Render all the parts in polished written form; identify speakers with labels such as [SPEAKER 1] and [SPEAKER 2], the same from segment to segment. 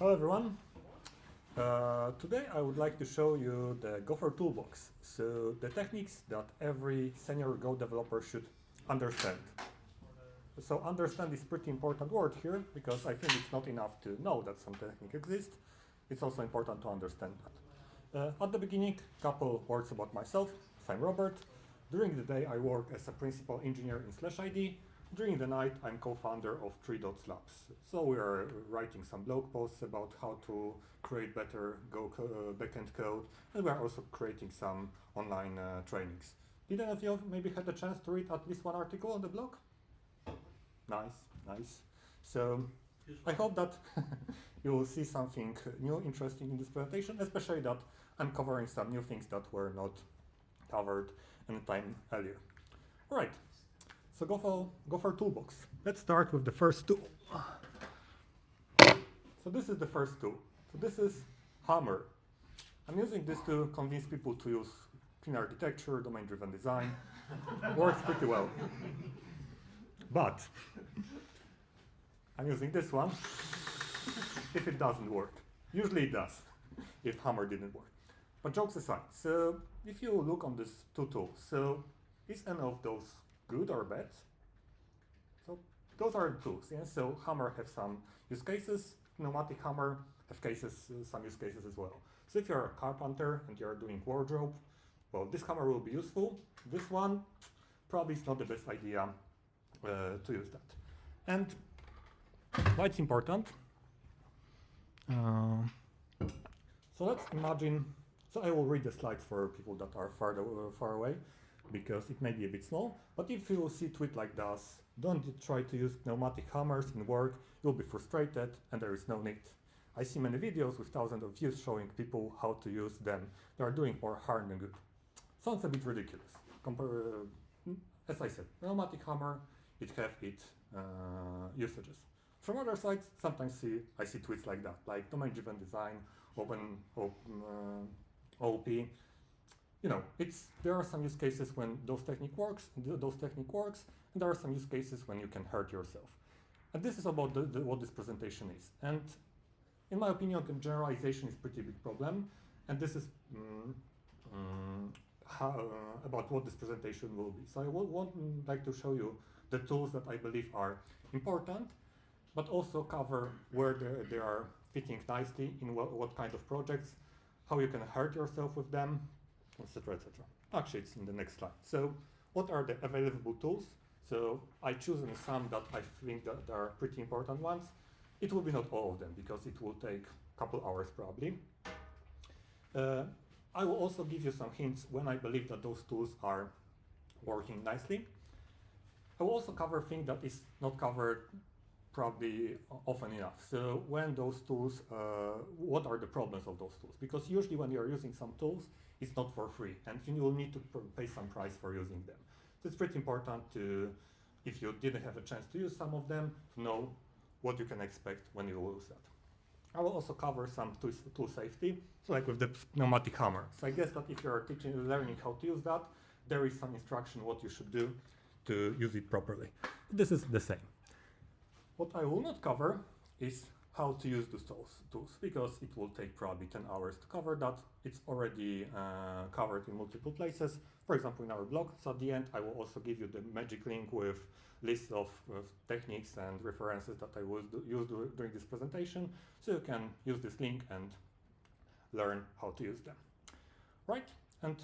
[SPEAKER 1] Hello everyone. Today I would like to show you the Gopher Toolbox, so the techniques that every senior Go developer should understand. So understand is pretty important word here, because I think it's not enough to know that some technique exists, it's also important to understand that. At the beginning, couple words about myself. I'm Robert. During the day I work as a principal engineer in /ID. During the night, I'm co-founder of 3 Dots Labs. So we are writing some blog posts about how to create better backend code, and we are also creating some online trainings. Did any of you maybe had a chance to read at least one article on the blog? Nice, nice. So I hope that you will see something new, interesting in this presentation, especially that I'm covering some new things that were not covered any time earlier. All right. So Gopher Toolbox. Let's start with the first tool. So this is the first tool. So this is Hammer. I'm using this to convince people to use clean architecture, domain-driven design. Works pretty well. But I'm using this one if it doesn't work. Usually it does, if Hammer didn't work. But jokes aside, so if you look on these two tools, so is any of those good or bad? So those are the tools. Yeah? So Hammer have some use cases, pneumatic hammer have some use cases as well. So if you're a carpenter and you're doing wardrobe, well, this hammer will be useful. This one probably is not the best idea to use that. And why it's important? So let's imagine. So I will read the slides for people that are far away, because it may be a bit small, but if you see tweet like this, don't try to use pneumatic hammers in work, you'll be frustrated and there is no need. I see many videos with thousands of views showing people how to use them. They are doing more harm than good. Sounds a bit ridiculous. As I said, pneumatic hammer, it have its usages. From other sides, sometimes I see tweets like that, like domain-driven design, open OOP. You know, there are some use cases when those technique works, and there are some use cases when you can hurt yourself. And this is about what this presentation is. And in my opinion, the generalization is a pretty big problem. And this is about what this presentation will be. So I would like to show you the tools that I believe are important, but also cover where they are fitting nicely in what kind of projects, how you can hurt yourself with them, etc., etc. Actually, it's in the next slide. So what are the available tools? So I chosen some that I think that are pretty important ones. It will be not all of them, because it will take a couple hours probably. I will also give you some hints when I believe that those tools are working nicely. I will also cover things that is not covered probably often enough. So when those tools, what are the problems of those tools? Because usually when you're using some tools, it's not for free, and you will need to pay some price for using them. So it's pretty important to, if you didn't have a chance to use some of them, to know what you can expect when you use that. I will also cover some tool safety, so like with the pneumatic hammer. So I guess that if you're learning how to use that, there is some instruction what you should do to use it properly. This is the same. What I will not cover is how to use those tools, because it will take probably 10 hours to cover that. It's already covered in multiple places, for example, in our blog. So at the end, I will also give you the magic link with lists of techniques and references that I will use during this presentation, so you can use this link and learn how to use them. Right, and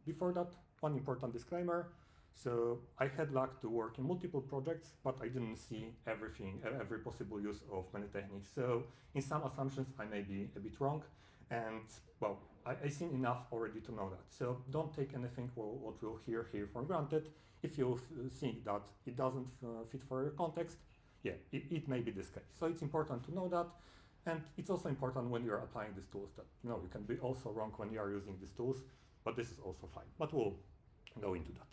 [SPEAKER 1] before that, one important disclaimer. So I had luck to work in multiple projects, but I didn't see every possible use of many techniques. So in some assumptions, I may be a bit wrong. And well, I've seen enough already to know that. So don't take anything what we'll hear here for granted. If you think that it doesn't fit for your context, yeah, it may be this case. So it's important to know that. And it's also important when you're applying these tools that, you know, you can be also wrong when you are using these tools, but this is also fine. But we'll go into that.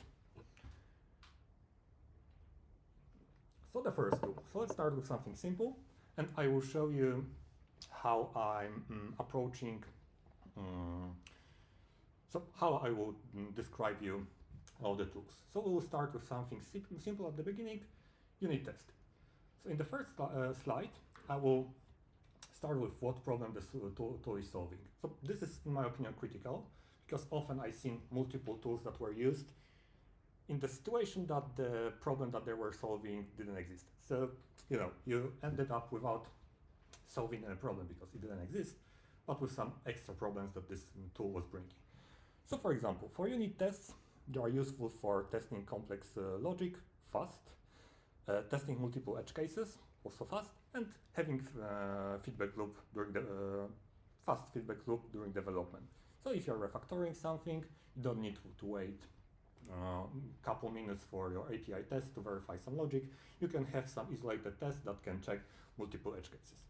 [SPEAKER 1] So the first tool. So let's start with something simple, and I will show you how I'm approaching, so how I will describe you all the tools. So we will start with something simple at the beginning, unit testing. So in the first slide, I will start with what problem the tool is solving. So this is, in my opinion, critical, because often I've seen multiple tools that were used in the situation that the problem that they were solving didn't exist. So, you ended up without solving any problem because it didn't exist, but with some extra problems that this tool was bringing. So for example, for unit tests, they are useful for testing complex logic fast, testing multiple edge cases also fast, and having feedback loop during the fast feedback loop during development. So if you're refactoring something, you don't need to wait a couple minutes for your API test to verify some logic. You can have some isolated tests that can check multiple edge cases.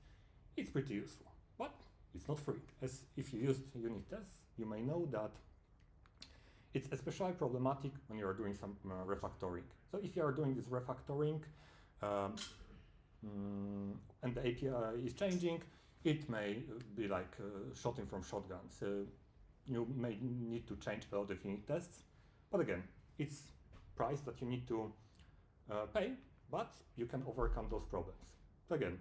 [SPEAKER 1] It's pretty useful, but it's not free. As if you used unit tests, you may know that it's especially problematic when you're doing some refactoring. So if you are doing this refactoring and the API is changing, it may be like shooting from shotgun. So you may need to change a lot of unit tests. But again, it's price that you need to pay, but you can overcome those problems. So again,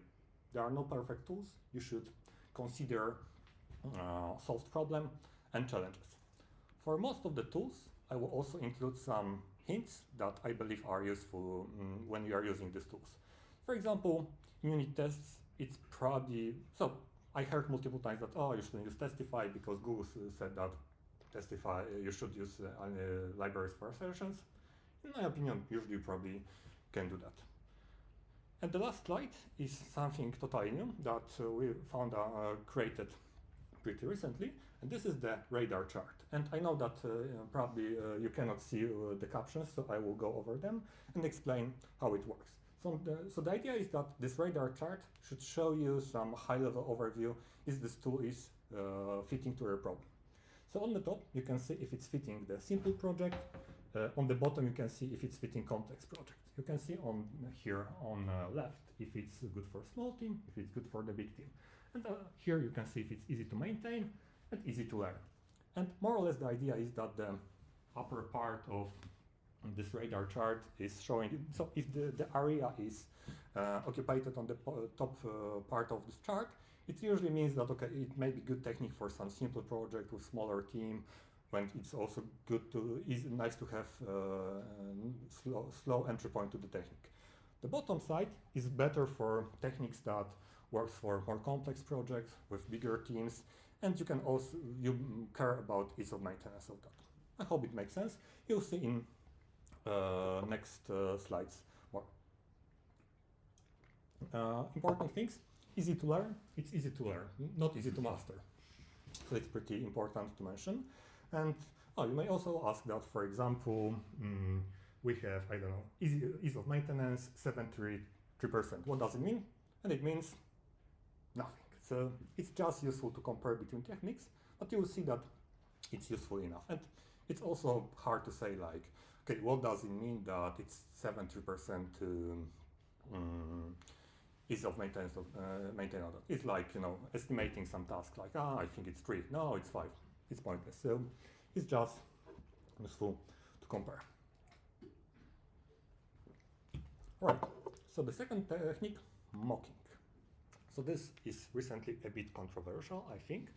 [SPEAKER 1] there are no perfect tools. You should consider solved problem and challenges. For most of the tools, I will also include some hints that I believe are useful when you are using these tools. For example, unit tests, it's probably, so I heard multiple times that, oh, you shouldn't use Testify because Google said that Testify, you should use libraries for assertions. In my opinion, usually you probably can do that. And the last slide is something totally new that we found created pretty recently, and this is the radar chart. And I know that probably you cannot see the captions, so I will go over them and explain how it works. So the idea is that this radar chart should show you some high-level overview if this tool is fitting to your problem. So on the top, you can see if it's fitting the simple project. On the bottom, you can see if it's fitting complex project. You can see on here on left if it's good for a small team, if it's good for the big team. And here you can see if it's easy to maintain and easy to learn. And more or less the idea is that the upper part of this radar chart is showing, so if the area is occupied on the top part of this chart, it usually means that, okay, it may be good technique for some simple project with smaller team, when it's also good to, nice to have slow entry point to the technique. The bottom side is better for techniques that works for more complex projects with bigger teams, and you can also, you care about ease of maintenance of that. I hope it makes sense. You'll see in next slides more. Important things, easy to learn, it's easy to learn, not easy to master. So it's pretty important to mention. And you may also ask that, for example, we have, I don't know, ease of maintenance, 73%. What does it mean? And it means nothing. So it's just useful to compare between techniques, but you will see that it's useful enough. And it's also hard to say, like, okay, what does it mean that it's 73% ease of maintenance of maintain order? It's like, estimating some task, like, I think it's 3, no, it's 5. It's pointless. So it's just useful to compare. All right, so the second technique, mocking. So this is recently a bit controversial, I think.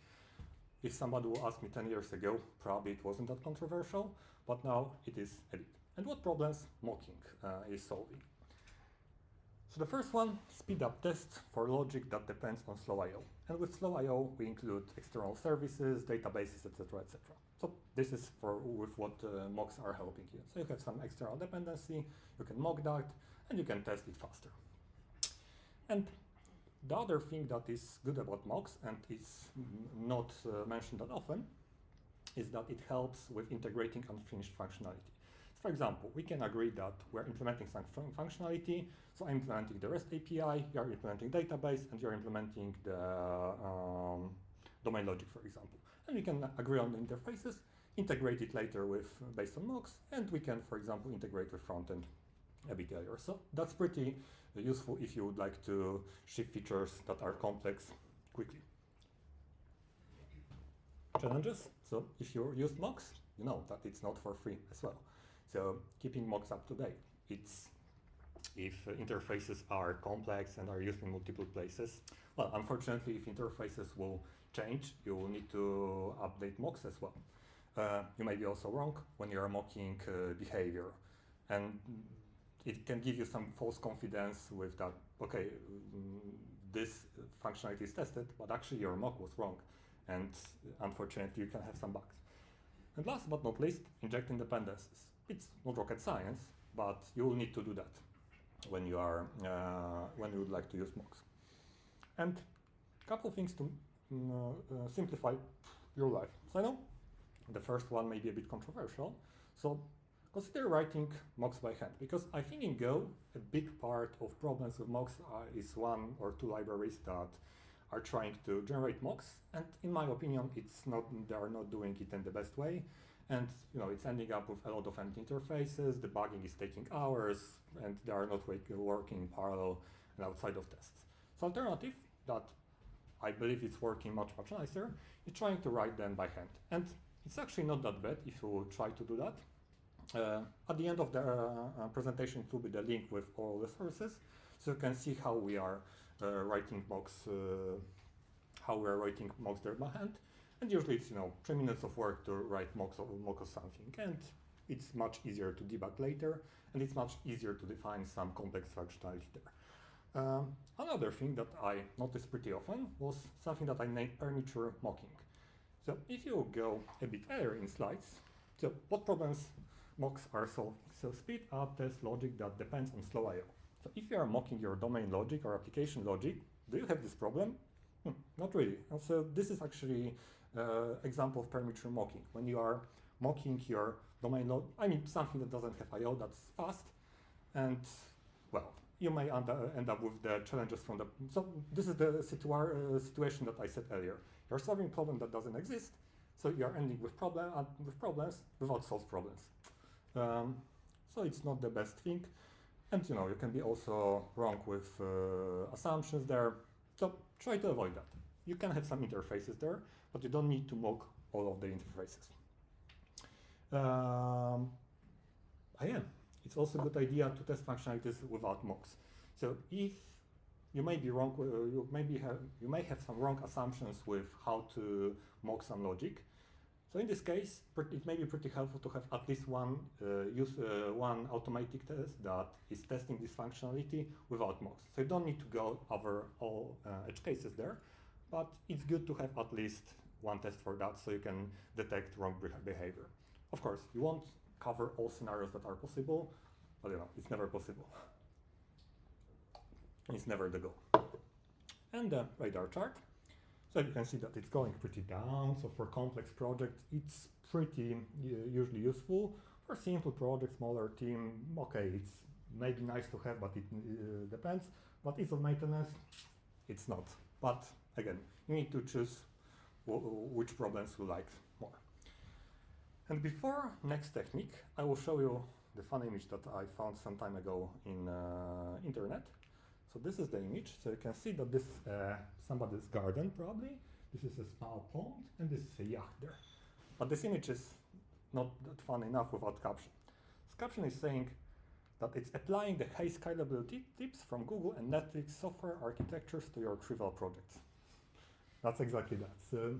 [SPEAKER 1] If somebody will ask me 10 years ago, probably it wasn't that controversial, but now it is a bit. And what problems mocking is solving? So the first one, speed up tests for logic that depends on slow I/O. And with slow I/O, we include external services, databases, etc., etc. So this is with what mocks are helping you. So you have some external dependency, you can mock that, and you can test it faster. And the other thing that is good about mocks, and is not mentioned that often, is that it helps with integrating unfinished functionality. For example, we can agree that we're implementing some functionality, so I'm implementing the REST API, you're implementing database, and you're implementing the domain logic, for example. And we can agree on the interfaces, integrate it later based on mocks, and we can, for example, integrate with frontend a bit earlier. So that's pretty useful if you would like to ship features that are complex quickly. Challenges. So if you use mocks, you know that it's not for free as well. So keeping mocks up to date, it's if interfaces are complex and are used in multiple places. Well, unfortunately, if interfaces will change, you will need to update mocks as well. You may be also wrong when you are mocking behavior, and it can give you some false confidence with that, okay, this functionality is tested, but actually your mock was wrong, and unfortunately you can have some bugs. And last but not least, injecting dependencies. It's not rocket science, but you will need to do that when you are when you would like to use mocks. And a couple of things to simplify your life. So I know the first one may be a bit controversial. So consider writing mocks by hand, because I think in Go a big part of problems with mocks is one or two libraries that are trying to generate mocks, and in my opinion, they are not doing it in the best way, and it's ending up with a lot of empty interfaces. Debugging is taking hours, and they are not working in parallel and outside of tests. So alternative that I believe is working much nicer is trying to write them by hand, and it's actually not that bad if you try to do that. At the end of the presentation, it will be the link with all the sources, so you can see how we are writing mocks, there by hand. And usually it's 3 minutes of work to write mock of something, and it's much easier to debug later, and it's much easier to define some complex functionality there. Another thing that I noticed pretty often was something that I named perimeter mocking. So if you go a bit earlier in slides, so what problems mocks are solving? So speed up test logic that depends on slow I/O. So if you are mocking your domain logic or application logic, do you have this problem? Not really. And so this is actually example of perimeter mocking. When you are mocking your domain logic, something that doesn't have I/O that's fast, and well, you may end up with the challenges from the. So this is the situation that I said earlier. You're solving a problem that doesn't exist, so you're ending with problems without solved problems. So it's not the best thing, and you can be also wrong with assumptions there. So try to avoid that. You can have some interfaces there, but you don't need to mock all of the interfaces. Again, it's also a good idea to test functionalities without mocks. So if you may be wrong, you may have some wrong assumptions with how to mock some logic. So in this case, it may be pretty helpful to have at least one automatic test that is testing this functionality without mocks. So you don't need to go over all edge cases there, but it's good to have at least one test for that, so you can detect wrong behavior. Of course, you won't cover all scenarios that are possible, but it's never possible. It's never the goal. And the radar chart. So you can see that it's going pretty down. So for complex projects, it's pretty usually useful. For simple projects, smaller team, okay, it's maybe nice to have, but it depends. But ease of maintenance, it's not. But again, you need to choose which problems you like more. And before next technique, I will show you the fun image that I found some time ago in internet. So this is the image. So you can see that this is somebody's garden, probably. This is a small pond, and this is a yacht there. But this image is not that fun enough without caption. This caption is saying that it's applying the high scalability tips from Google and Netflix software architectures to your trivial projects. That's exactly that. So,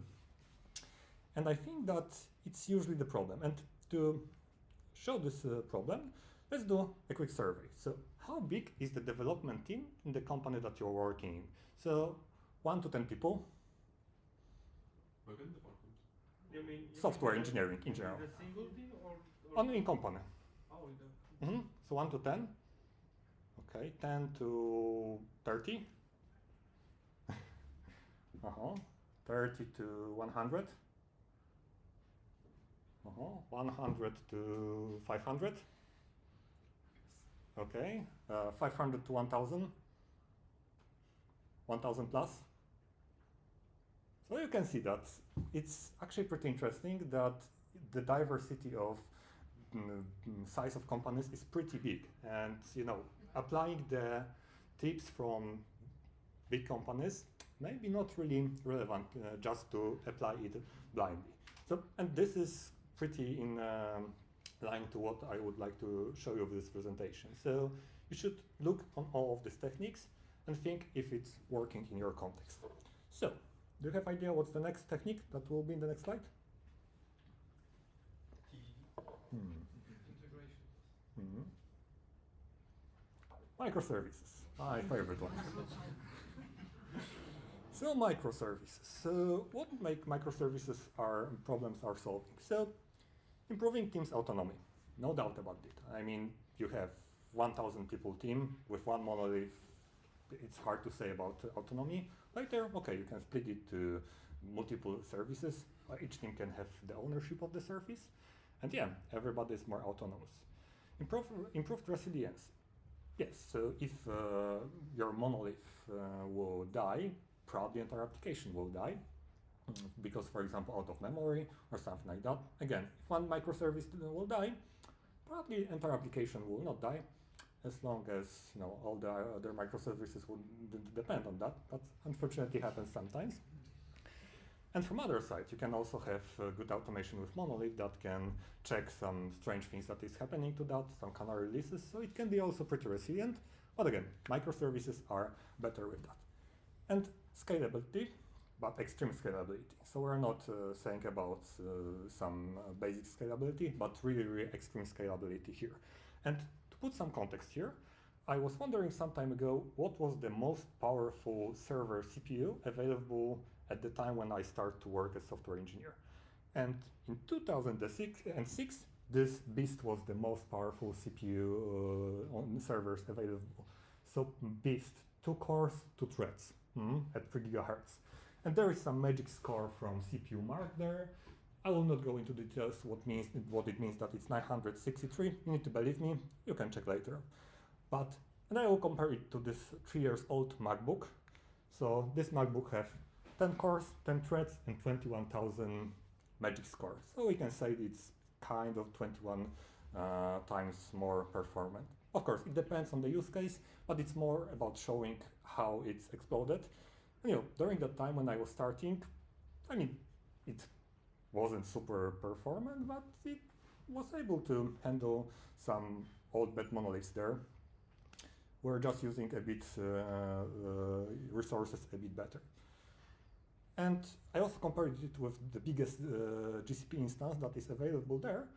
[SPEAKER 1] and I think that it's usually the problem. And to show this problem, let's do a quick survey. So how big is the development team in the company that you're working in? So 1 to 10 people.
[SPEAKER 2] You mean
[SPEAKER 1] software engineering in general.
[SPEAKER 2] The single team or
[SPEAKER 1] Only in company.
[SPEAKER 2] Oh, in the
[SPEAKER 1] So 1 to 10. Okay, 10 to 30. 30 to 100. 100 to 500. Okay, 500 to 1,000. 1,000 plus. So you can see that it's actually pretty interesting that the diversity of size of companies is pretty big, and applying the tips from big companies maybe not really relevant just to apply it blindly. So, and this is pretty in line to what I would like to show you with this presentation. So you should look on all of these techniques and think if it's working in your context. So, do you have idea what's the next technique that will be in the next slide?
[SPEAKER 2] Integration.
[SPEAKER 1] Microservices, my favorite one. So microservices. So what make microservices problems are solving? So improving team's autonomy, no doubt about it. I mean, you have 1,000 people team with one monolith. It's hard to say about autonomy. Later, okay, you can split it to multiple services. Each team can have the ownership of the service. And yeah, everybody is more autonomous. Improved resilience. Yes, so if your monolith will die, probably entire application will die because, for example, out of memory or something like that. Again, if one microservice will die, probably entire application will not die, as long as all the other microservices will depend on that. But unfortunately happens sometimes. And from other side, you can also have good automation with monolith that can check some strange things that is happening to that, some canary releases, so it can be also pretty resilient. But again, microservices are better with that. And scalability, but extreme scalability. So we're not saying about some basic scalability, but really, really extreme scalability here. And to put some context here, I was wondering some time ago what was the most powerful server CPU available at the time when I started to work as software engineer. And in 2006, this beast was the most powerful CPU on servers available. So beast, 2 cores, 2 threads at 3 gigahertz. And there is some magic score from CPU Mark there. I will not go into details what it means that it's 963. You need to believe me, you can check later. And I will compare it to this 3 years old MacBook. So this MacBook has 10 cores, 10 threads, and 21,000 magic score. So we can say it's kind of 21 times more performant. Of course, it depends on the use case, but it's more about showing how it's exploded. During that time when I was starting, I mean, it wasn't super performant, but it was able to handle some old bad monoliths there. We're just using a bit resources a bit better. And I also compared it with the biggest GCP instance that is available there.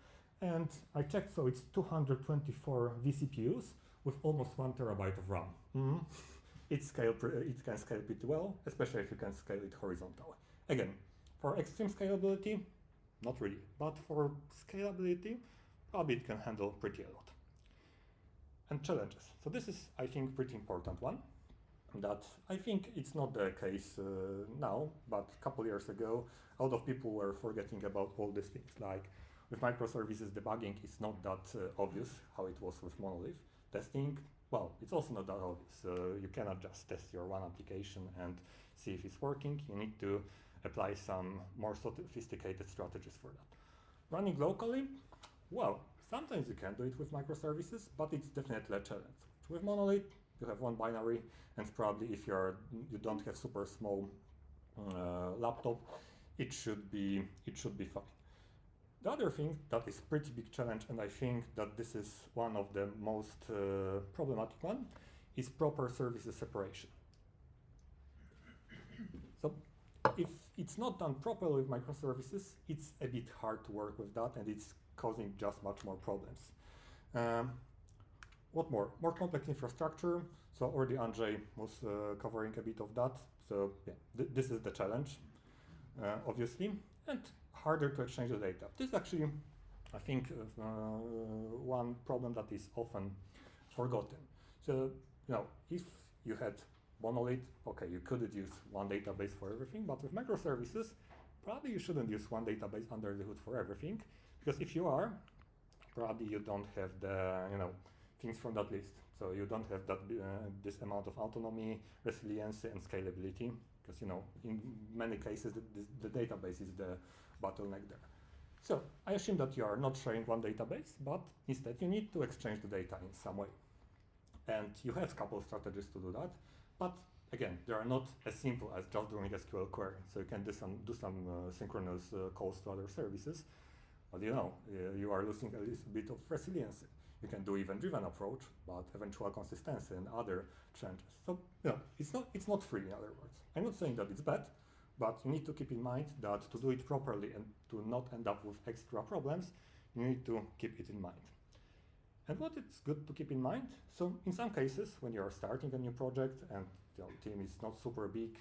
[SPEAKER 1] And I checked, so it's 224 vCPUs with almost 1 terabyte of RAM. It can scale pretty well, especially if you can scale it horizontally. Again, for extreme scalability, not really, but for scalability, probably it can handle pretty a lot. And challenges. So this is, I think, pretty important one. That I think it's not the case now, but a couple years ago, a lot of people were forgetting about all these things. Like with microservices, debugging is not that obvious how it was with monolith. Testing, well, it's also not that obvious. You cannot just test your one application and see if it's working. You need to apply some more sophisticated strategies for that. Running locally, well, sometimes you can do it with microservices, but it's definitely a challenge. With monolith, you have one binary, and probably if you don't have super small laptop, it should be fine. The other thing that is pretty big challenge, and I think that this is one of the most problematic one, is proper services separation. So if it's not done properly with microservices, it's a bit hard to work with that, and it's causing just much more problems. What more? More complex infrastructure. So already Andrzej was covering a bit of that. So yeah, this is the challenge, obviously, and harder to exchange the data. This is actually, I think, one problem that is often forgotten. So if you had monolith, okay, you could use one database for everything, but with microservices, probably you shouldn't use one database under the hood for everything, because if you are, probably you don't have the things from that list. So you don't have that this amount of autonomy, resilience, and scalability, because in many cases the database is the bottleneck there. So I assume that you are not sharing one database, but instead you need to exchange the data in some way. And you have a couple of strategies to do that, but again, they are not as simple as just doing SQL query. So you can do some synchronous calls to other services, but you are losing a little bit of resilience. You can do event-driven approach, but eventual consistency and other changes. So it's not free, in other words. I'm not saying that it's bad, but you need to keep in mind that to do it properly and to not end up with extra problems, you need to keep it in mind. And what it's good to keep in mind, so in some cases, when you're starting a new project and the team is not super big,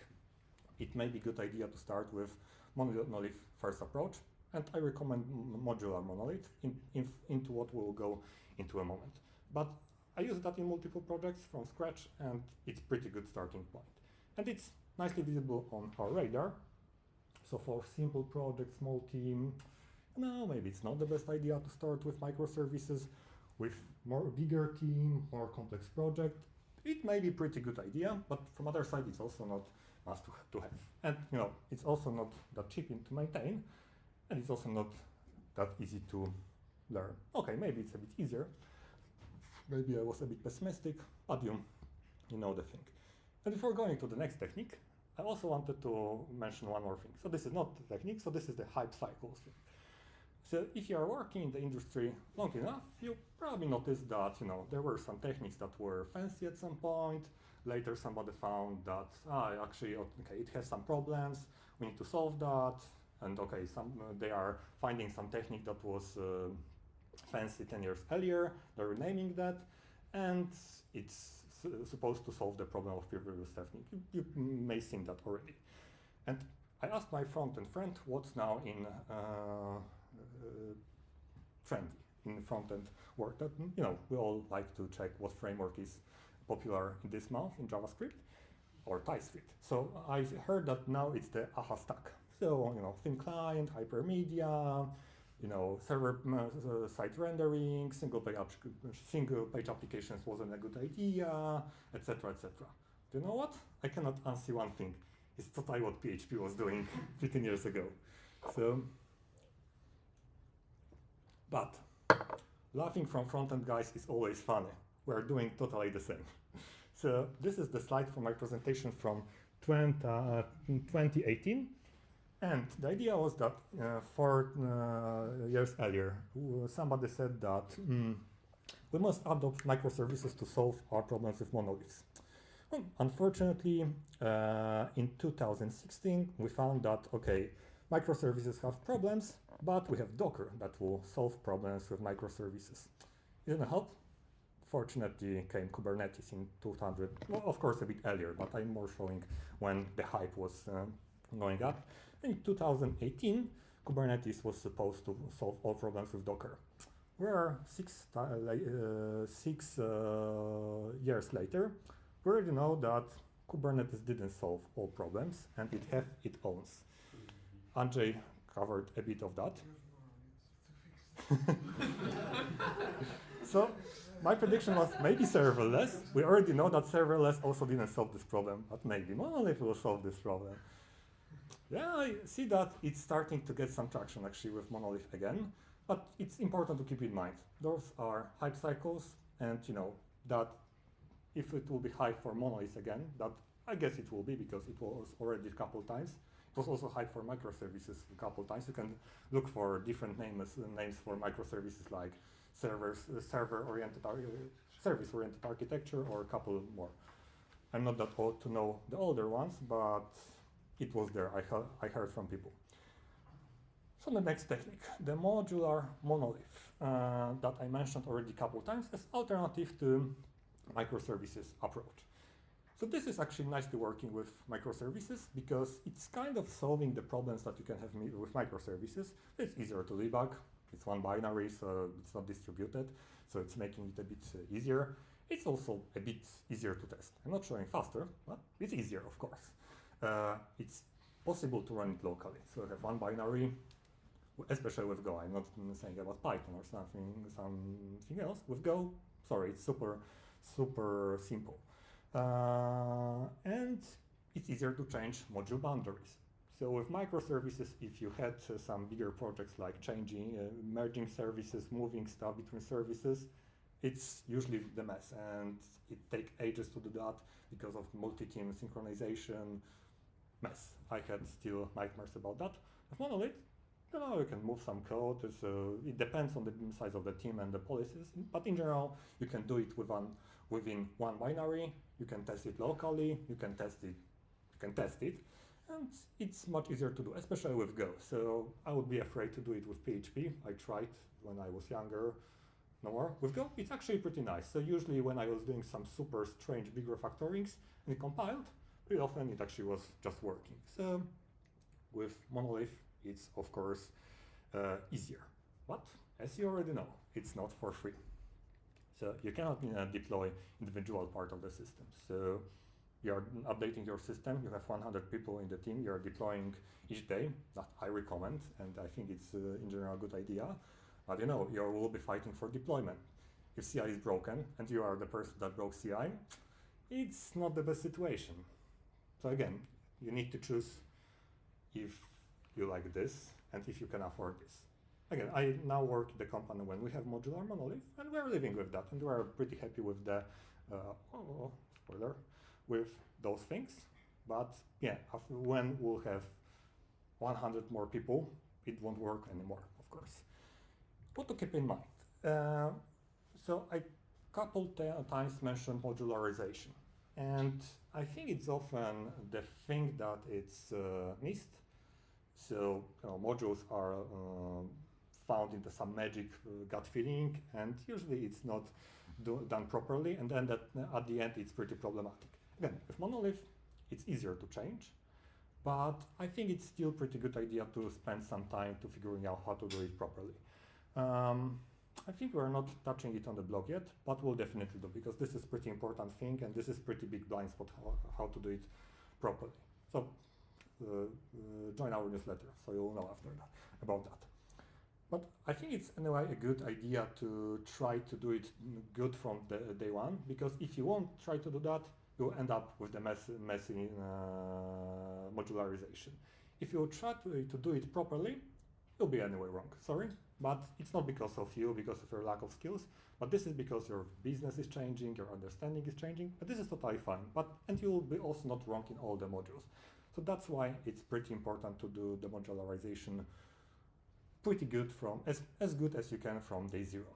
[SPEAKER 1] it may be a good idea to start with monolith first approach, and I recommend modular monolith into what we'll go into a moment. But I use that in multiple projects from scratch, and it's pretty good starting point. And it's nicely visible on our radar. So for simple project, small team, no, maybe it's not the best idea to start with microservices. With bigger team, more complex project, it may be pretty good idea, but from other side, it's also not must to have. And it's also not that cheap to maintain, and it's also not that easy to learn. Okay, maybe it's a bit easier. Maybe I was a bit pessimistic, but you know the thing. And before going to the next technique, I also wanted to mention one more thing. So this is not the technique, so this is the hype cycles thing. So if you are working in the industry long enough, you probably noticed that there were some techniques that were fancy at some point. Later somebody found that actually it has some problems, we need to solve that, and they are finding some technique that was fancy 10 years earlier, they're renaming that, and it's supposed to solve the problem of previous technique. You may have seen that already. And I asked my front-end friend what's now in trendy in front-end work. That we all like to check what framework is popular in this month in JavaScript or TypeScript. So I heard that now it's the AHA stack. So thin client, hypermedia, server side rendering, single page applications wasn't a good idea, etc., etc. Do you know what? I cannot unsee one thing. It's totally what PHP was doing 15 years ago. So. But laughing from front-end guys is always funny. We're doing totally the same. So this is the slide from my presentation from 2018. And the idea was that 4 years earlier, somebody said that we must adopt microservices to solve our problems with monoliths. Well, unfortunately, in 2016, we found that, microservices have problems, but we have Docker that will solve problems with microservices. It didn't help. Fortunately, came Kubernetes in 2000, well, of course a bit earlier, but I'm more showing when the hype was going up. In 2018, Kubernetes was supposed to solve all problems with Docker. We're 6 years later. We already know that Kubernetes didn't solve all problems, and it has its own. Andrzej covered a bit of that. So my prediction was maybe serverless. We already know that serverless also didn't solve this problem, but maybe monolith will solve this problem. Yeah, I see that it's starting to get some traction actually with monolith again, but it's important to keep in mind. Those are hype cycles, and that if it will be hype for monolith again, that I guess it will be because it was already a couple times. It was also hype for microservices a couple times. You can look for different names for microservices like service-oriented architecture or a couple more. I'm not that old to know the older ones, but it was there. I heard from people. So the next technique, the modular monolith that I mentioned already a couple times as alternative to microservices approach. So this is actually nicely working with microservices because it's kind of solving the problems that you can have with microservices. It's easier to debug. It's one binary, so it's not distributed. So it's making it a bit easier. It's also a bit easier to test. I'm not showing faster, but it's easier, of course. It's possible to run it locally. So you have one binary, especially with Go. I'm not saying about Python or something else. With Go, sorry, it's super simple. And it's easier to change module boundaries. So with microservices, if you had some bigger projects like changing, merging services, moving stuff between services, it's usually the mess, and it takes ages to do that because of multi-team synchronization mess. I had still nightmares about that. With monolith, You know, you can move some code, so it depends on the size of the team and the policies, but in general, you can do it within one binary, you can test it locally, you can test it, and it's much easier to do, especially with Go. So I would be afraid to do it with PHP. I tried when I was younger, no more. With Go, it's actually pretty nice. So usually when I was doing some super strange big refactorings and it compiled, pretty often it actually was just working. So with Monolith, it's of course easier. But as you already know, it's not for free. So you cannot deploy individual part of the system. So you're updating your system, you have 100 people in the team, you're deploying each day, that I recommend, and I think it's in general a good idea. But you know, you will be fighting for deployment. If CI is broken and you are the person that broke CI, it's not the best situation. So again, you need to choose if you like this and if you can afford this. Again, I now work in the company when we have modular monolith, and we're living with that, and we're pretty happy with the, spoiler, with those things. But yeah, when we'll have 100 more people, it won't work anymore, of course. What to keep in mind? So I couple times mentioned modularization, and I think it's often the thing that it's missed. So modules are found into some magic gut feeling, and usually it's not done properly, and then at the end it's pretty problematic. Again, with monolith, it's easier to change, but I think it's still pretty good idea to spend some time to figuring out how to do it properly. I think we're not touching it on the blog yet, but we'll definitely do, because this is pretty important thing, and this is pretty big blind spot how to do it properly. So join our newsletter, so you'll know after that about that. But I think it's anyway a good idea to try to do it good from the day one, because if you won't try to do that, you'll end up with the messy modularization. If you try to do it properly, you'll be anyway wrong, sorry. But it's not because of you, because of your lack of skills, but this is because your business is changing, your understanding is changing, but this is totally fine. And you'll be also not wrong in all the modules. So that's why it's pretty important to do the modularization pretty good from, as good as you can from day zero.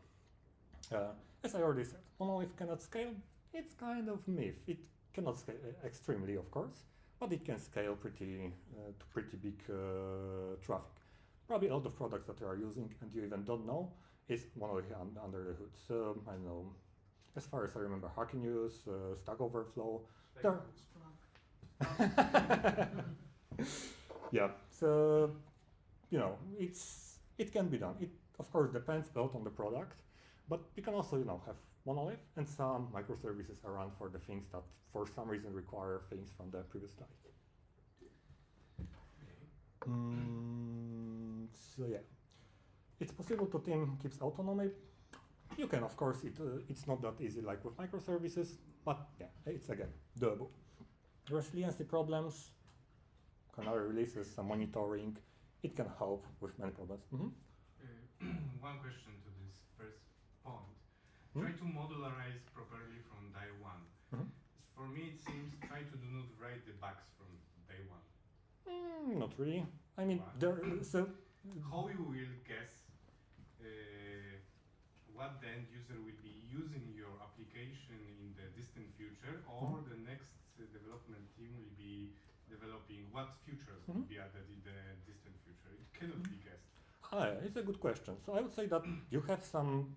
[SPEAKER 1] As I already said, monolith cannot scale. It's kind of myth. It cannot scale extremely, of course, but it can scale pretty to pretty big traffic. Probably a lot of products that you are using and you even don't know is monolith under the hood. So I don't know, as far as I remember, Hack News, Stack Overflow. Yeah, so you know, it can be done. It of course depends a lot on the product, but you can also have monolith and some microservices around for the things that for some reason require things from the previous slide. So yeah, it's possible to team keeps autonomy. You can, of course, it's not that easy like with microservices, but yeah, it's again doable. Resiliency problems, canary releases, some monitoring, it can help with many problems.
[SPEAKER 2] One question to this first point. Try to modularize properly from day one. For me, it seems try to do not write the bugs from day one.
[SPEAKER 1] Not really. I mean,
[SPEAKER 2] how you will guess what the end user will be using your application in the distant future, or the next development team will be developing what features will be added in the distant future? It cannot be guessed.
[SPEAKER 1] It's a good question. So I would say that you have some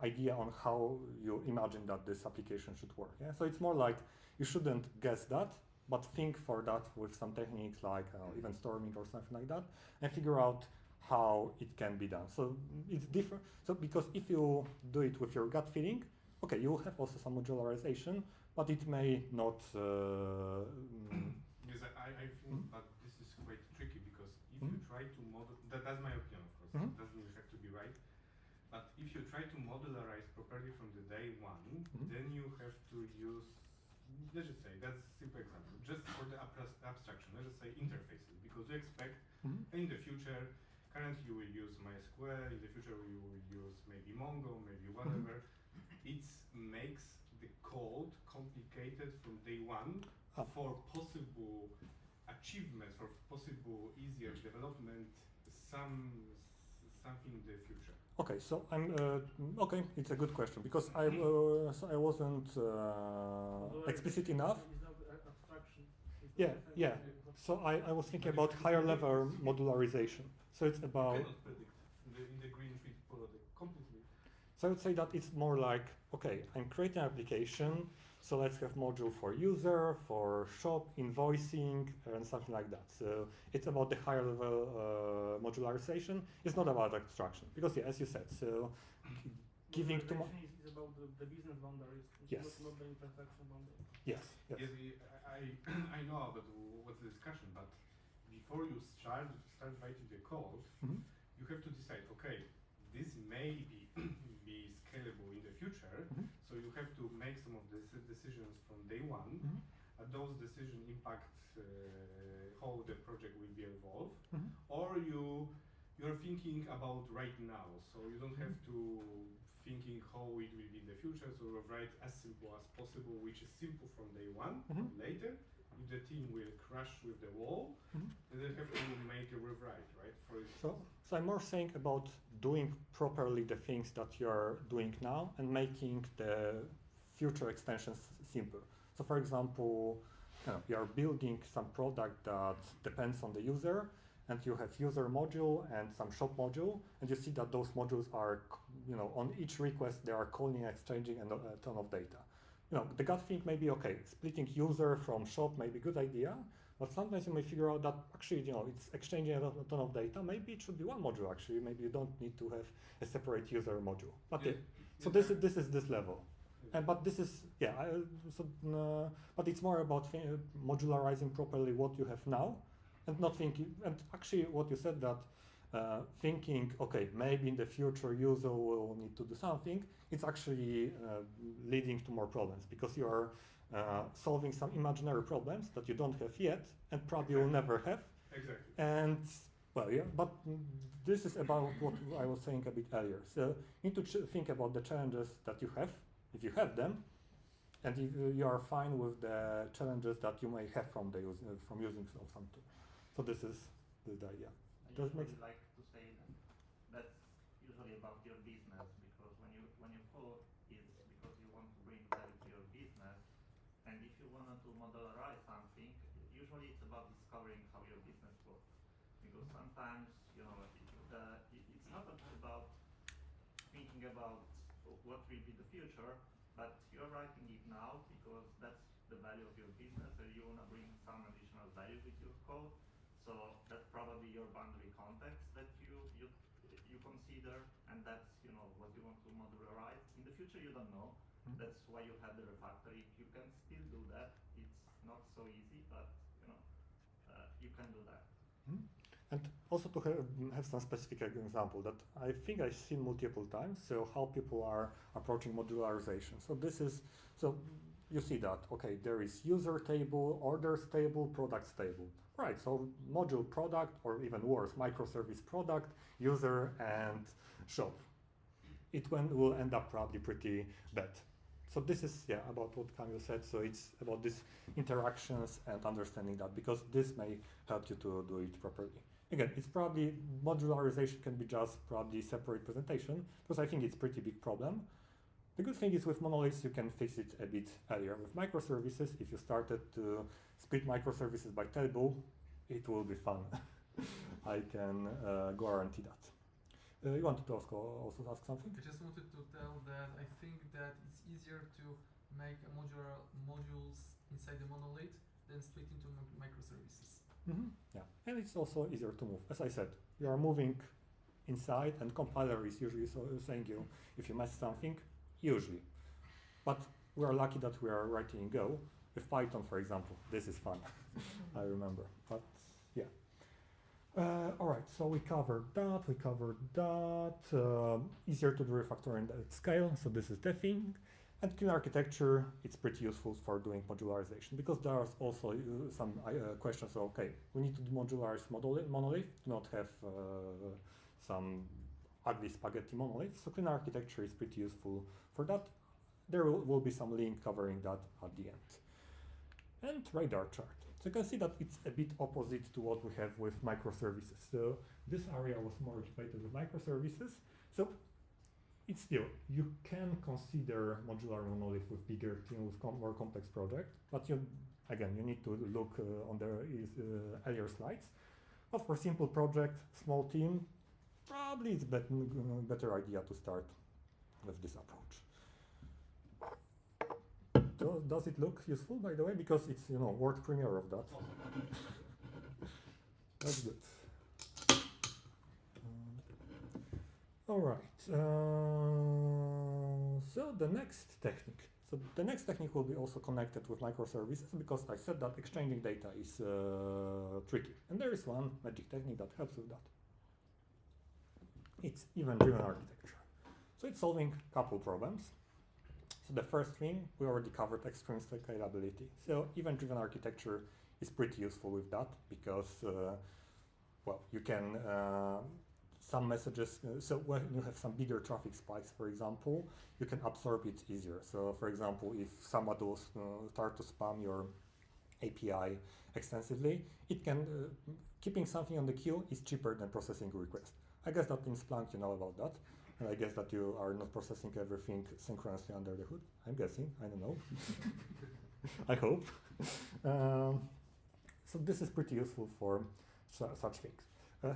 [SPEAKER 1] idea on how you imagine that this application should work. Yeah? So it's more like you shouldn't guess that, but think for that with some techniques like event storming or something like that, and figure out how it can be done. So it's different. So because if you do it with your gut feeling, okay, you will have also some modularization, but it may not.
[SPEAKER 2] Yes, I think, but this is quite tricky, because if you try to model, that's my opinion, of course. It doesn't have to be right. But if you try to modularize properly from the day one, then you have to use, let's just say, that's a simple example, just for the abstraction, let's just say interfaces, because you expect in the future, currently you will use MySQL, in the future you will use maybe Mongo, maybe whatever. It makes the code complicated from day one for possible achievements, for possible easier development. something in the future?
[SPEAKER 1] Okay, so I'm okay. It's a good question because I wasn't explicit enough. Yeah, yeah. So I was thinking about higher level modularization. So it's
[SPEAKER 2] You
[SPEAKER 1] about.
[SPEAKER 2] cannot predict in the green field product completely.
[SPEAKER 1] So I would say that it's more like, okay, I'm creating an application, so let's have module for user, for shop, invoicing, and something like that. So it's about the higher level modularization. It's not about abstraction, because yeah, as you said, so giving to
[SPEAKER 3] is about the business boundaries,
[SPEAKER 1] yes.
[SPEAKER 3] not the intersection boundaries.
[SPEAKER 1] Yes, yes.
[SPEAKER 2] Yes, I know about what's the discussion, but before you start writing the code, you have to decide, okay, this may be scalable in the future, so you have to make some of the decisions from day one, and those decisions impact how the project will be evolved, or you're thinking about right now, so you don't have to thinking how it will be in the future, so you write as simple as possible, which is simple from day one. Later, if the team will crash with the wall, then they have to make a rewrite, right?
[SPEAKER 1] So I'm more saying about doing properly the things that you're doing now and making the future extensions simple. So for example, you're building some product that depends on the user, and you have user module and some shop module, and you see that those modules are, on each request they are calling and exchanging a ton of data. The gut thing may be, okay, splitting user from shop may be a good idea, but sometimes you may figure out that actually, it's exchanging a ton of data. Maybe it should be one module actually. Maybe you don't need to have a separate user module. But so this is this level. But this is, but it's more about modularizing properly what you have now, and not thinking, and actually what you said that thinking, okay, maybe in the future user will need to do something, it's actually leading to more problems, because you are solving some imaginary problems that you don't have yet, and probably will never have.
[SPEAKER 2] Exactly.
[SPEAKER 1] And well, yeah, but this is about what I was saying a bit earlier. So you need to think about the challenges that you have, if you have them, and if you are fine with the challenges that you may have from using of some tool. So this is the idea.
[SPEAKER 4] I usually like to say that that's usually about your business, because when you code, it's because you want to bring value to your business, and if you want to modularize something, usually it's about discovering how your business works, because sometimes it's not about thinking about what will be the future, but you're writing it now because that's the value of your business, and you want to bring some additional value with your code. So that's probably your boundary context that you consider, and that's what you want to modularize. In the future, you don't know. That's why you have the refactoring. You can still do that. It's not so easy, but you can do that.
[SPEAKER 1] And also to have some specific example that I think I've seen multiple times. So how people are approaching modularization. So you see that, okay, there is user table, orders table, products table. Right, so module product, or even worse, microservice product, user, and shop. It will end up probably pretty bad. So this is, about what Kamil said. So it's about these interactions and understanding that, because this may help you to do it properly. Again, it's probably, modularization can be just probably separate presentation, because I think it's a pretty big problem. The good thing is with monoliths, you can fix it a bit earlier. With microservices, if you started to split microservices by table, it will be fun. I can guarantee that. You wanted to also ask something?
[SPEAKER 5] I just wanted to tell that I think that it's easier to make a modules inside the monolith than split into microservices.
[SPEAKER 1] Yeah, and it's also easier to move. As I said, you are moving inside, and compiler is usually saying you if you mess something. Usually, but we are lucky that we are writing in Go. With Python, for example, this is fun. I remember, but yeah. All right, so we covered that. Easier to do refactoring at scale, so this is the thing. And clean architecture, it's pretty useful for doing modularization, because there's also some questions. So, okay, we need to modularize monolith, to not have some ugly spaghetti monolith. So clean architecture is pretty useful for that. There will be some link covering that at the end. And radar chart. So you can see that it's a bit opposite to what we have with microservices. So this area was more occupied with microservices. So it's still, you can consider modular monolith with bigger team, with more complex project, but you need to look on the earlier slides. But for simple project, small team, probably it's better idea to start with this approach. Does it look useful, by the way? Because it's, world premiere of that. That's good. All right. So the next technique. So the next technique will be also connected with microservices, because I said that exchanging data is tricky. And there is one magic technique that helps with that. It's event-driven architecture. So it's solving a couple problems. So the first thing, we already covered extreme scalability. So event-driven architecture is pretty useful with that, because, you can, some messages, so when you have some bigger traffic spikes, for example, you can absorb it easier. So for example, if somebody will start to spam your API extensively, it can, keeping something on the queue is cheaper than processing a request. I guess that in Splunk you know about that. And I guess that you are not processing everything synchronously under the hood. I'm guessing, I don't know. I hope. So this is pretty useful for such things.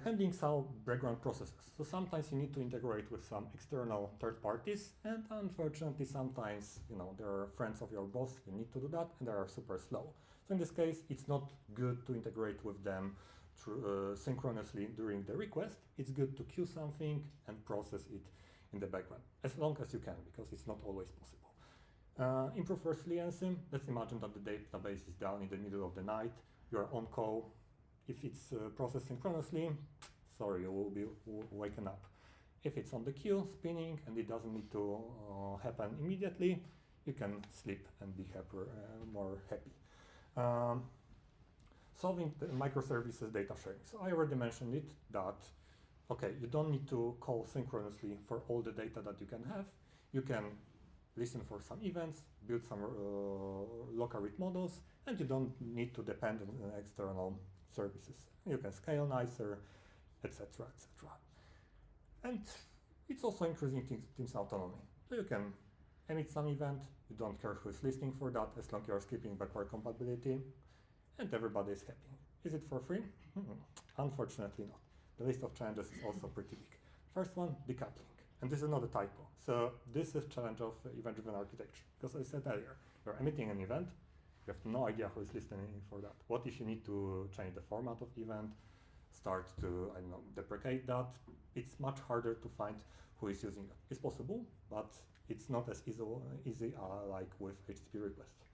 [SPEAKER 1] Handling some background processes. So sometimes you need to integrate with some external third parties, and unfortunately sometimes, there are friends of your boss, you need to do that, and they are super slow. So in this case, it's not good to integrate with them synchronously during the request. It's good to queue something and process it in the background, as long as you can, because it's not always possible. Improve resiliency. Let's imagine that the database is down in the middle of the night. You're on call. If it's processed synchronously, sorry, you will be waken up. If it's on the queue, spinning, and it doesn't need to happen immediately, you can sleep and be more happy. Solving the microservices data sharing. So I already mentioned it, that, okay, you don't need to call synchronously for all the data that you can have. You can listen for some events, build some local read models, and you don't need to depend on external services. You can scale nicer, etc., etc. And it's also increasing team's autonomy. So you can emit some event, you don't care who is listening for that, as long as you're skipping backward compatibility, and everybody is happy. Is it for free? Unfortunately not. The list of challenges is also pretty big. First one, decoupling. And this is not a typo. So this is challenge of event-driven architecture. Because I said earlier, you're emitting an event, you have no idea who is listening for that. What if you need to change the format of event, start to, deprecate that? It's much harder to find who is using that. It's possible, but it's not as easy like with HTTP requests.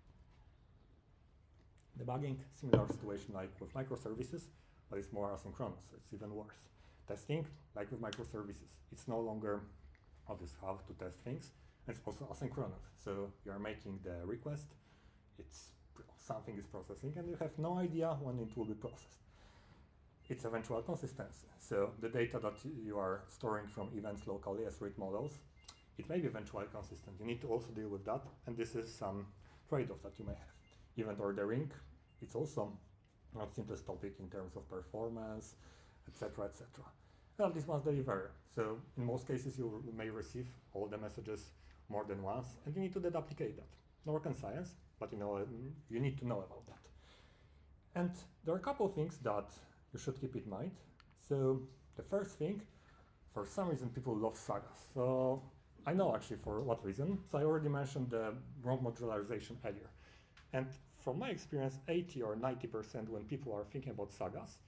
[SPEAKER 1] Debugging, similar situation like with microservices, but it's more asynchronous, so it's even worse. Testing, like with microservices, it's no longer obvious how to test things, and it's also asynchronous. So you're making the request, something is processing, and you have no idea when it will be processed. It's eventual consistency. So the data that you are storing from events locally as read models, it may be eventually consistent. You need to also deal with that, and this is some trade-off that you may have. Event ordering, it's also not simplest topic in terms of performance, etc., etc. Well, this one's delivery. So in most cases, you may receive all the messages more than once, and you need to duplicate that. No rocket science, but you need to know about that. And there are a couple of things that you should keep in mind. So the first thing, for some reason, people love sagas. So I know actually for what reason. So I already mentioned the wrong modularization earlier. And from my experience, 80 or 90% when people are thinking about sagas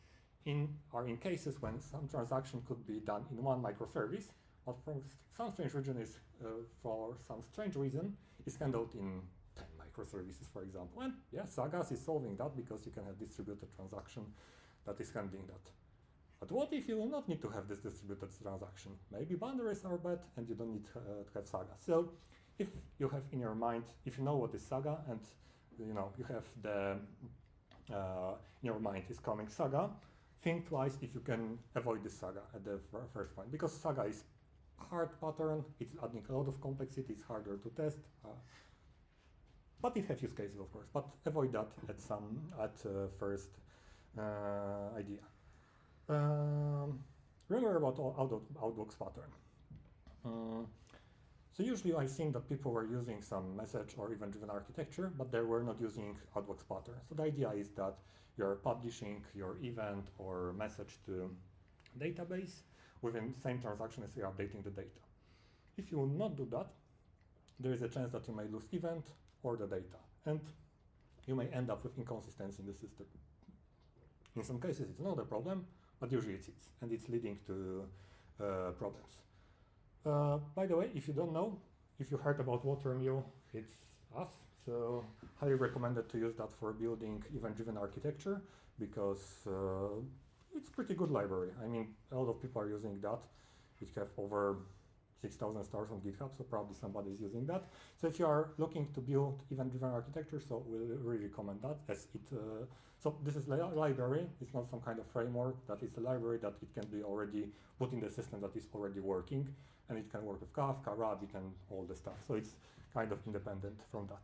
[SPEAKER 1] are in cases when some transaction could be done in one microservice, but for some strange reason is handled in 10 microservices, for example. And yeah, sagas is solving that because you can have distributed transaction that is handling that. But what if you will not need to have this distributed transaction? Maybe boundaries are bad and you don't need to have saga. So if you have in your mind, if you know what is saga and you have the in your mind is coming saga, think twice if you can avoid this saga at the first point, because saga is hard pattern, it's adding a lot of complexity, it's harder to test. But it has use cases, of course. But avoid that at first idea. Remember about outbox pattern. So usually I think that people were using some message or event-driven architecture, but they were not using outbox pattern. So the idea is that you're publishing your event or message to database within the same transaction as you're updating the data. If you will not do that, there is a chance that you may lose event or the data, and you may end up with inconsistency in the system. In some cases it's not a problem, but usually it's and it's leading to problems. By the way, if you don't know, if you heard about Watermill, it's us. So highly recommended to use that for building event-driven architecture, because it's pretty good library. I mean, a lot of people are using that. It has over 6,000 stars on GitHub, so probably somebody is using that. So if you are looking to build event-driven architecture, so we'll really recommend that, as it. So this is library. It's not some kind of framework. That is a library that it can be already put in the system that is already working, and it can work with Kafka, Rabbit, and all the stuff. So it's kind of independent from that.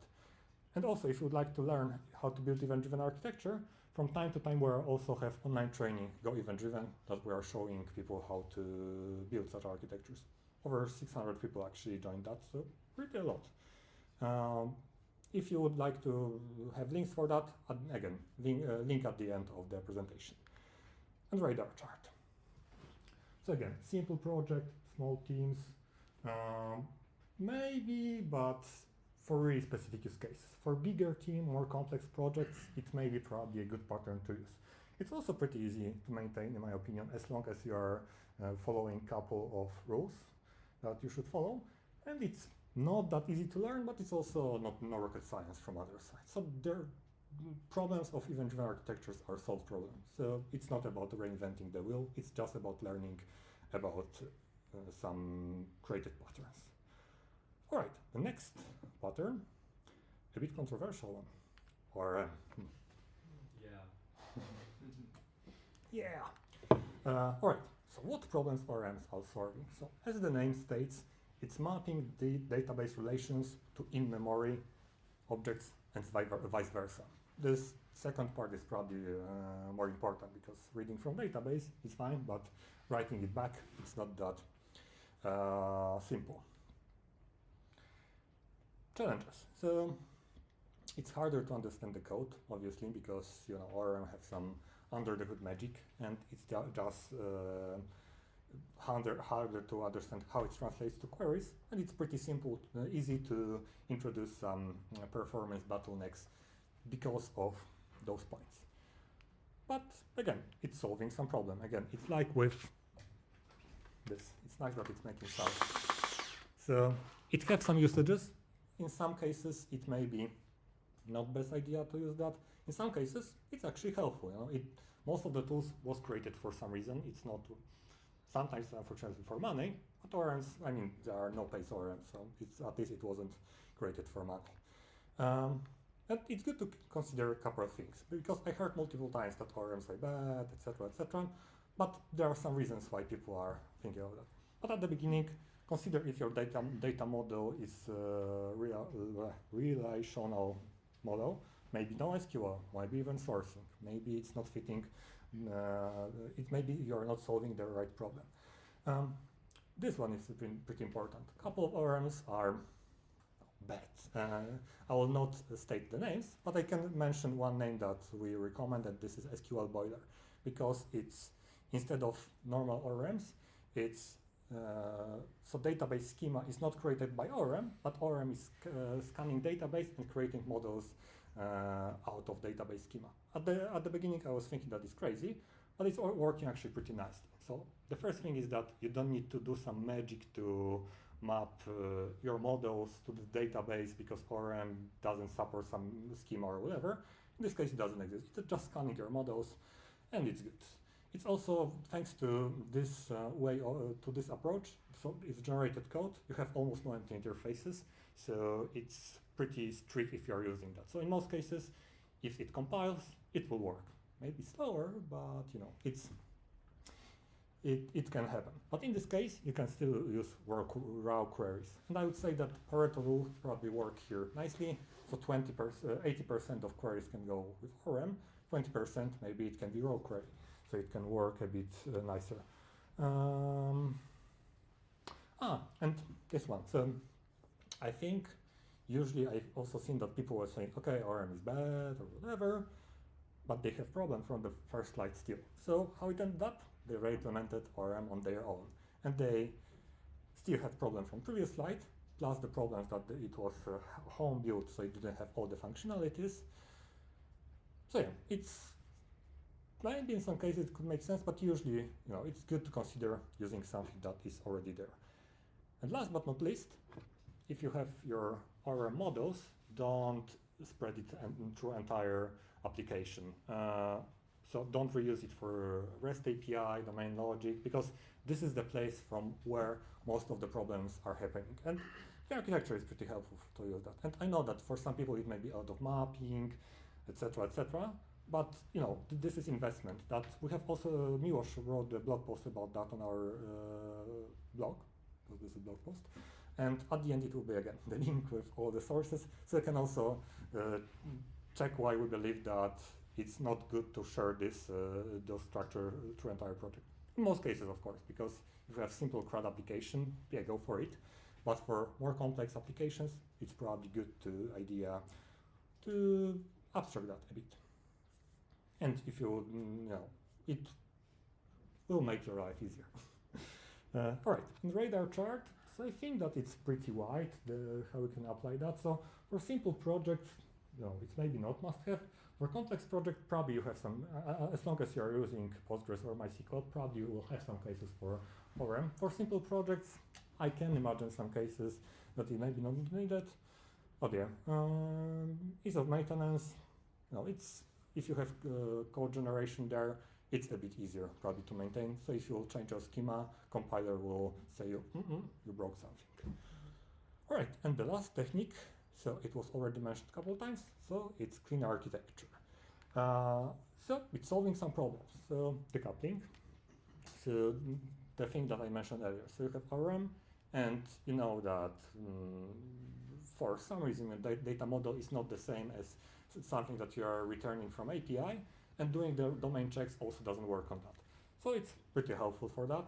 [SPEAKER 1] And also, if you would like to learn how to build event-driven architecture, from time to time we also have online training, Go Event-Driven, that we are showing people how to build such architectures. Over 600 people actually joined that, so pretty a lot. If you would like to have links for that, again, link at the end of the presentation. And radar chart. So again, simple project, small teams, maybe, but for really specific use cases. For bigger team, more complex projects, it may be probably a good pattern to use. It's also pretty easy to maintain, in my opinion, as long as you are following a couple of rules that you should follow. And it's not that easy to learn, but it's also no rocket science from other sides. So their problems of event-driven architectures are solved problems. So it's not about reinventing the wheel, it's just about learning about some created patterns. All right, the next pattern, a bit controversial one, or yeah. All right, so what problems ORMs are solving? So as the name states, it's mapping the database relations to in-memory objects and vice versa. This second part is probably more important, because reading from database is fine, but writing it back, it's not that simple. Challenges. So it's harder to understand the code, obviously, because ORM have some under the hood magic, and it's just harder to understand how it translates to queries, and it's pretty simple, easy to introduce some performance bottlenecks because of those points. But again, it's solving some problem. Again, it's like with this. It's nice that it's making sound. So it has some usages. In some cases, it may be not best idea to use that. In some cases, it's actually helpful. Most of the tools was created for some reason. It's not. Sometimes, unfortunately, for money, but ORMs, I mean, there are no pays ORMs, so at least it wasn't created for money. And it's good to consider a couple of things, because I heard multiple times that ORMs are bad, etc., but there are some reasons why people are thinking of that. But at the beginning, consider if your data model is relational model, maybe no SQL, maybe even sourcing, maybe it's not fitting. It may be you're not solving the right problem. This one is pretty important. A couple of ORMs are bad. I will not state the names, but I can mention one name that we recommend, and this is SQL Boiler, because it's, instead of normal ORMs, it's so database schema is not created by ORM, but ORM is scanning database and creating models out of database schema. At the beginning, I was thinking that it's crazy, but it's working actually pretty nicely. So the first thing is that you don't need to do some magic to map your models to the database because ORM doesn't support some schema or whatever. In this case, it doesn't exist. It's just scanning your models, and it's good. It's also, thanks to this to this approach, so it's generated code. You have almost no empty interfaces, so it's pretty strict if you are using that. So in most cases, if it compiles, it will work. Maybe slower, but it can happen. But in this case, you can still use raw queries. And I would say that Pareto rule probably work here nicely. So 80% of queries can go with ORM, 20% maybe it can be raw query, so it can work a bit nicer. And this one. So I think usually I've also seen that people were saying, okay, ORM is bad or whatever, but they have problem from the first slide still. So how it ended up? They re-implemented ORM on their own, and they still had problem from previous slide, plus the problems that it was home built, so it didn't have all the functionalities. So yeah, it's maybe in some cases it could make sense, but usually, it's good to consider using something that is already there. And last but not least, if you have your ORM models, don't spread it through entire application. So don't reuse it for REST API, domain logic, because this is the place from where most of the problems are happening. And the architecture is pretty helpful to use that. And I know that for some people it may be out of mapping, etc., etc. But this is investment. That we have also Miłosz wrote a blog post about that on our blog. So this is a blog post. And at the end it will be again the link with all the sources, so you can also check why we believe that it's not good to share those structure through entire project. In most cases, of course, because if you have simple CRUD application, yeah, go for it. But for more complex applications, it's probably good to abstract that a bit. And if you, it will make your life easier. All right, and radar chart. So I think that it's pretty wide, how we can apply that. So for simple projects, it's maybe not must-have. For complex project, probably you have some, as long as you're using Postgres or MySQL, probably you will have some cases for ORM. For simple projects, I can imagine some cases that it may be not needed. Oh dear, ease of maintenance, if you have code generation there, it's a bit easier probably to maintain. So if you change your schema, compiler will say you broke something. All right, and the last technique, so it was already mentioned a couple of times, so it's clean architecture. So it's solving some problems. So decoupling, so the thing that I mentioned earlier. So you have ORM, and you know that for some reason the data model is not the same as something that you are returning from API, and doing the domain checks also doesn't work on that. So it's pretty helpful for that.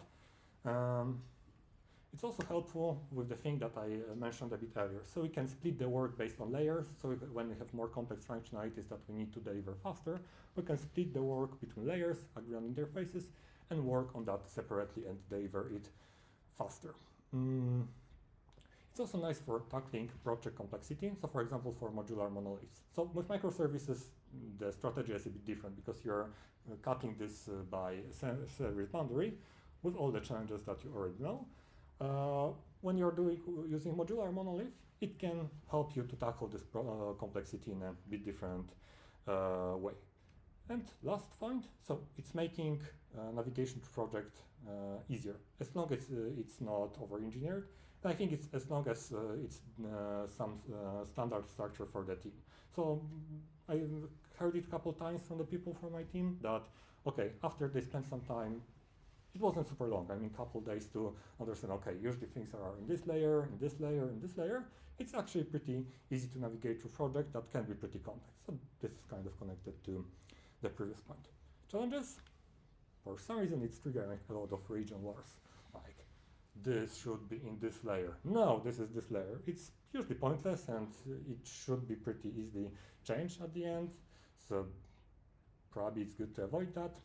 [SPEAKER 1] It's also helpful with the thing that I mentioned a bit earlier. So we can split the work based on layers. So when we have more complex functionalities that we need to deliver faster, we can split the work between layers, agree on interfaces, and work on that separately and deliver it faster. It's also nice for tackling project complexity. So for example, for modular monoliths. So with microservices, the strategy is a bit different because you're cutting this by service boundary with all the challenges that you already know. When you're using modular monolith, it can help you to tackle this complexity in a bit different way. And last point, so it's making navigation to project easier, as long as it's not over-engineered. I think it's as long as it's some standard structure for the team. So I heard it a couple times from the people from my team that, okay, after they spent some time, it wasn't super long, I mean couple days to understand, okay, usually things are in this layer, in this layer, in this layer. It's actually pretty easy to navigate through project that can be pretty complex. So this is kind of connected to the previous point. Challenges? For some reason it's triggering a lot of region wars. Like, this should be in this layer. No, this is this layer. It's usually pointless and it should be pretty easily changed at the end. So probably it's good to avoid that.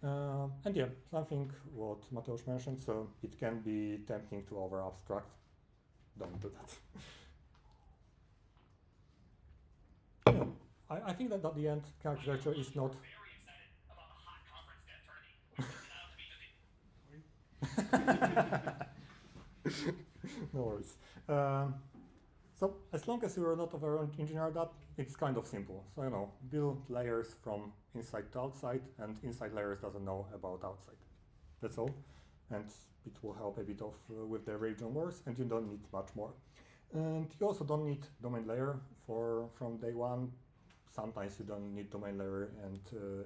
[SPEAKER 1] And yeah, something what Mateusz mentioned, so it can be tempting to over abstract. Don't do that. Yeah, I think that at the end, architecture is not. No worries. So as long as you are not over-engineer that, it's kind of simple. So build layers from inside to outside, and inside layers doesn't know about outside. That's all, and it will help a bit of with the region wars, and you don't need much more. And you also don't need domain layer from day one. Sometimes you don't need domain layer, and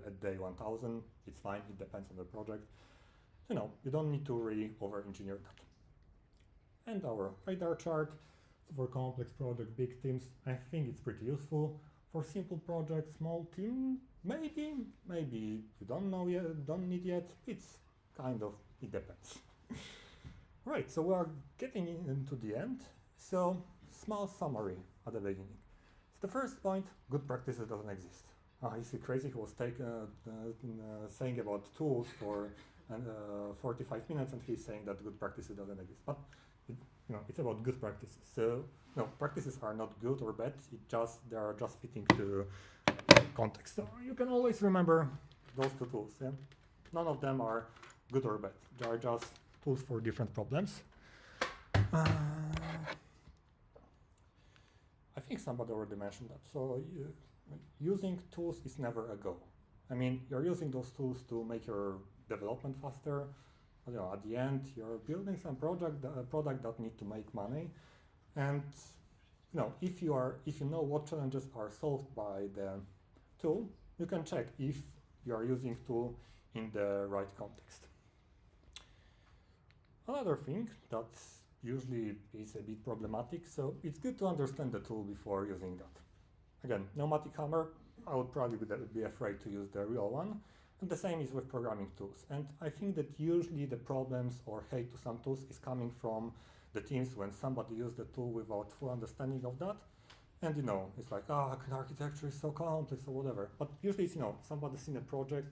[SPEAKER 1] at day 1000, it's fine. It depends on the project. You don't need to really over-engineer that. And our radar chart. So for complex projects, big teams, I think it's pretty useful. For simple projects, small team, maybe you don't know yet, don't need yet. It's kind of, it depends. Right, so we are getting into the end. So small summary at the beginning. So the first point, good practices doesn't exist. Is he crazy? He was saying about tools for 45 minutes, and he's saying that good practices doesn't exist. But it's about good practices. So no, practices are not good or bad. They are just fitting to context. So you can always remember those two tools. Yeah? None of them are good or bad. They are just tools for different problems. I think somebody already mentioned that. So using tools is never a go. I mean, you're using those tools to make your development faster. At the end, you're building some product that need to make money, and if you know what challenges are solved by the tool, you can check if you are using tool in the right context. Another thing that usually is a bit problematic, so it's good to understand the tool before using that. Again, pneumatic hammer, I would probably be afraid to use the real one. And the same is with programming tools. And I think that usually the problems or hate to some tools is coming from the teams when somebody used the tool without full understanding of that. And it's like, architecture is so complex or whatever. But usually it's, somebody's seen a project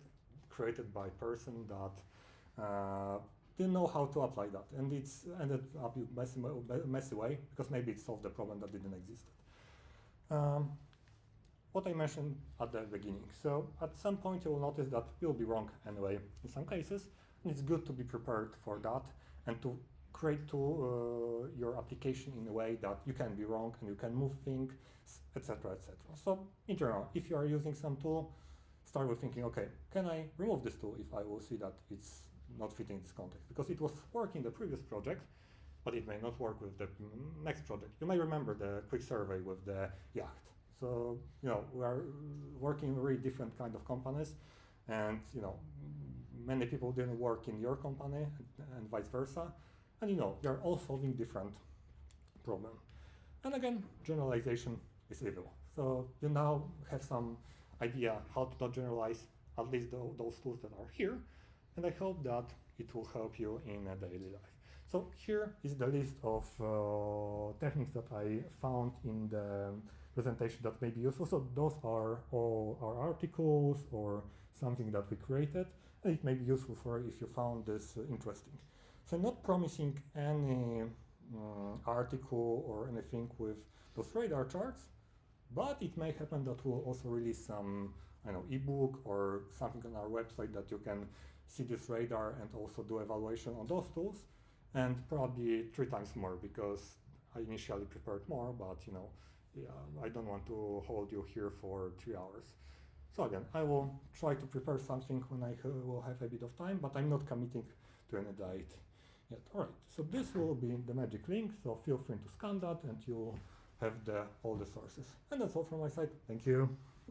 [SPEAKER 1] created by a person that didn't know how to apply that. And it's ended up in a messy way because maybe it solved the problem that didn't exist. What I mentioned at the beginning. So at some point you will notice that you'll be wrong anyway in some cases, and it's good to be prepared for that and to create your application in a way that you can be wrong and you can move things, etc., etc. So in general, if you are using some tool, start with thinking, okay, can I remove this tool if I will see that it's not fitting this context? Because it was working in the previous project, but it may not work with the next project. You may remember the quick survey with the yacht. So, we are working in really different kind of companies, and, many people didn't work in your company and vice versa. And, you're all solving different problems. And again, generalization is evil. So you now have some idea how to not generalize at least those tools that are here. And I hope that it will help you in a daily life. So here is the list of techniques that I found in the presentation that may be useful. So those are all our articles or something that we created, and it may be useful for if you found this interesting. So I'm not promising any article or anything with those radar charts, but it may happen that we'll also release some ebook or something on our website that you can see this radar and also do evaluation on those tools, and probably 3 times more because I initially prepared more, but I don't want to hold you here for 3 hours. So again, I will try to prepare something when I will have a bit of time, but I'm not committing to any date yet. Alright, so this will be the magic link, so feel free to scan that and you'll have all the sources. And that's all from my side. Thank you.